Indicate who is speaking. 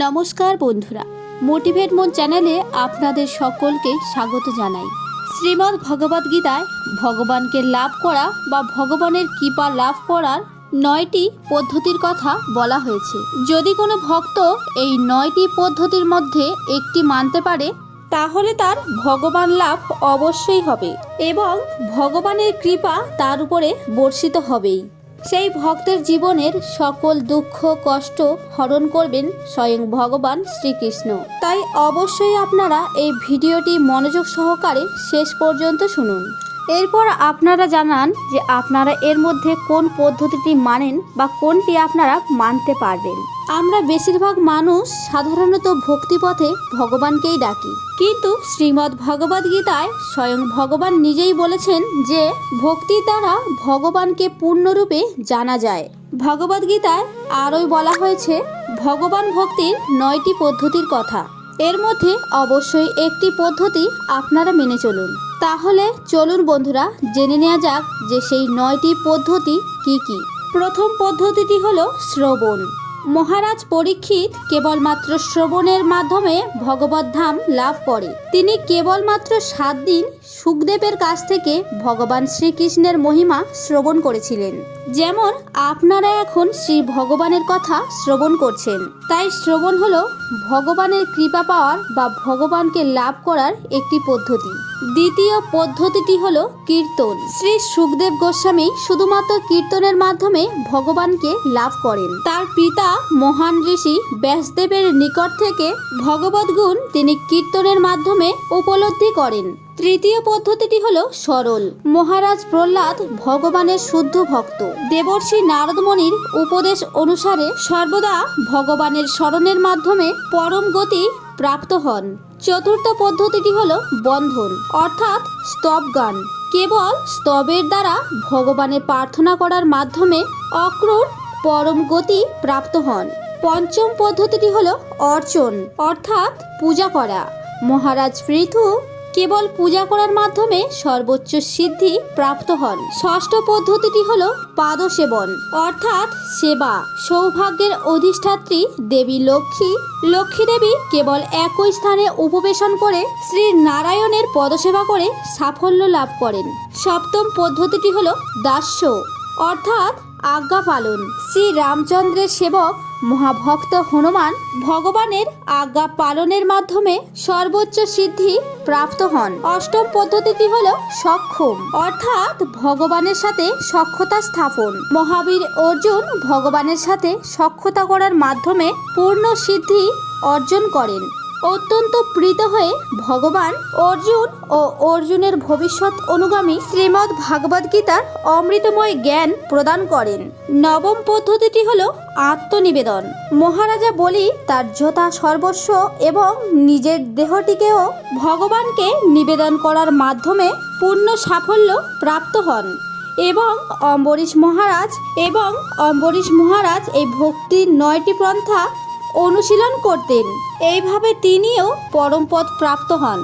Speaker 1: নমস্কার বন্ধুরা, মোটিভেট মন চ্যানেলে আপনাদের সকলকে স্বাগত জানাই। শ্রীমদ্ ভগবদ গীতায় ভগবানকে লাভ করা বা ভগবানের কৃপা লাভ করার 9টি পদ্ধতির কথা বলা হয়েছে। যদি কোনো ভক্ত এই 9টি পদ্ধতির মধ্যে একটি মানতে পারে, তাহলে তার ভগবান লাভ অবশ্যই হবে এবং ভগবানের কৃপা তার উপরে বর্ষিত হবেই। সেই ভক্তের জীবনের সকল দুঃখ কষ্ট হরণ করবেন স্বয়ং ভগবান শ্রীকৃষ্ণ। তাই অবশ্যই আপনারা এই ভিডিওটি মনোযোগ সহকারে শেষ পর্যন্ত শুনুন। এরপর আপনারা জানান যে আপনারা এর মধ্যে কোন পদ্ধতিটি মানেন বা কোনটি আপনারা মানতে পারবেন। আমরা বেশিরভাগ মানুষ সাধারণত ভক্তিপথে ভগবানকেই ডাকি, কিন্তু শ্রীমদ্ ভগবদ গীতায় স্বয়ং ভগবান নিজেই বলেছেন যে ভক্তির দ্বারা ভগবানকে পূর্ণরূপে জানা যায়। ভগবদ গীতায় আরোই বলা হয়েছে ভগবান ভক্তির 9টি পদ্ধতির কথা। এর মধ্যে অবশ্যই একটি পদ্ধতি আপনারা মেনে চলুন। তাহলে চলুন বন্ধুরা, জেনে নেওয়া যাক যে সেই 9টি পদ্ধতি কি কি। প্রথম পদ্ধতিটি হলো শ্রবণ। মহারাজ পরীক্ষিত কেবলমাত্র শ্রবণের মাধ্যমে ভগবত ধাম লাভ করে। তিনি কেবলমাত্র 7 দিন সুখদেবের কাছ থেকে ভগবান শ্রীকৃষ্ণের মহিমা শ্রবণ করেছিলেন। যেমন আপনারা এখন শ্রী ভগবানের কথা শ্রবণ করছেন, তাই শ্রবণ হলো ভগবানের কৃপা পাওয়ার বা ভগবানকে লাভ করার একটি পদ্ধতি। দ্বিতীয় পদ্ধতিটি হলো কীর্তন। শ্রী সুখদেব গোস্বামী শুধুমাত্র কীর্তনের মাধ্যমে ভগবানকে লাভ করেন। তার পিতা মহান ঋষি ব্যাসদেবের নিকট থেকে ভগবদ গুণ তিনি কীর্তনের মাধ্যমে উপলব্ধি করেন। তৃতীয় পদ্ধতিটি হলো সরল। মহারাজ প্রহ্লাদ ভগবানের শুদ্ধ ভক্ত। দেবর্ষি নারদ মুনির উপদেশ অনুসারে সর্বদা ভগবানের স্মরণের মাধ্যমে পরম গতি প্রাপ্ত হন। চতুর্থ পদ্ধতিটি হলো বন্ধন অর্থাৎ স্তব গান। কেবল স্তবের দ্বারা ভগবানের প্রার্থনা করার মাধ্যমে অক্রূর পরম গতি প্রাপ্ত হন। পঞ্চম পদ্ধতিটি হলো অর্চন অর্থাৎ পূজা করা। মহারাজ পৃথু কেবল পূজা করার মাধ্যমে সর্বোচ্চ সিদ্ধি প্রাপ্ত হন। ষষ্ঠ পদ্ধতিটি হলো পাদসেবন অর্থাৎ সেবা। সৌভাগ্যের অধিষ্ঠাত্রী দেবী লক্ষ্মী দেবী কেবল একই স্থানে উপবেশন করে শ্রী নারায়ণের পদসেবা করে সাফল্য লাভ করেন। সপ্তম পদ্ধতিটি হলো দাস্য অর্থাৎ আজ্ঞা পালন। শ্রী রামচন্দ্রের সেবক মহাভক্ত হনুমান ভগবানের আজ্ঞা পালনের মাধ্যমে সর্বোচ্চ সিদ্ধি প্রাপ্ত হন। অষ্টম পদ্ধতিটি হলো সক্ষম অর্থাৎ ভগবানের সাথে সখ্যতা স্থাপন। মহাবীর অর্জুন ভগবানের সাথে সখ্যতা করার মাধ্যমে পূর্ণ সিদ্ধি অর্জন করেন। অত্যন্ত প্রীত হয়ে ভগবান অর্জুন ও অর্জুনের ভবিষ্যৎ অনুগামী শ্রীমদ্ ভাগবত গীতার অমৃতময় জ্ঞান প্রদান করেন। নবম পদ্ধতিটি হলো আত্মনিবেদন। মহারাজা বলি তার যথা সর্বস্ব এবং নিজের দেহটিকেও ভগবানকে নিবেদন করার মাধ্যমে পূর্ণ সাফল্য প্রাপ্ত হন এবং অম্বরীশ মহারাজ এই ভক্তির 9টি পন্থা অনুশীলন করতেন। এইভাবে তিনিও পরমপদ প্রাপ্ত হন।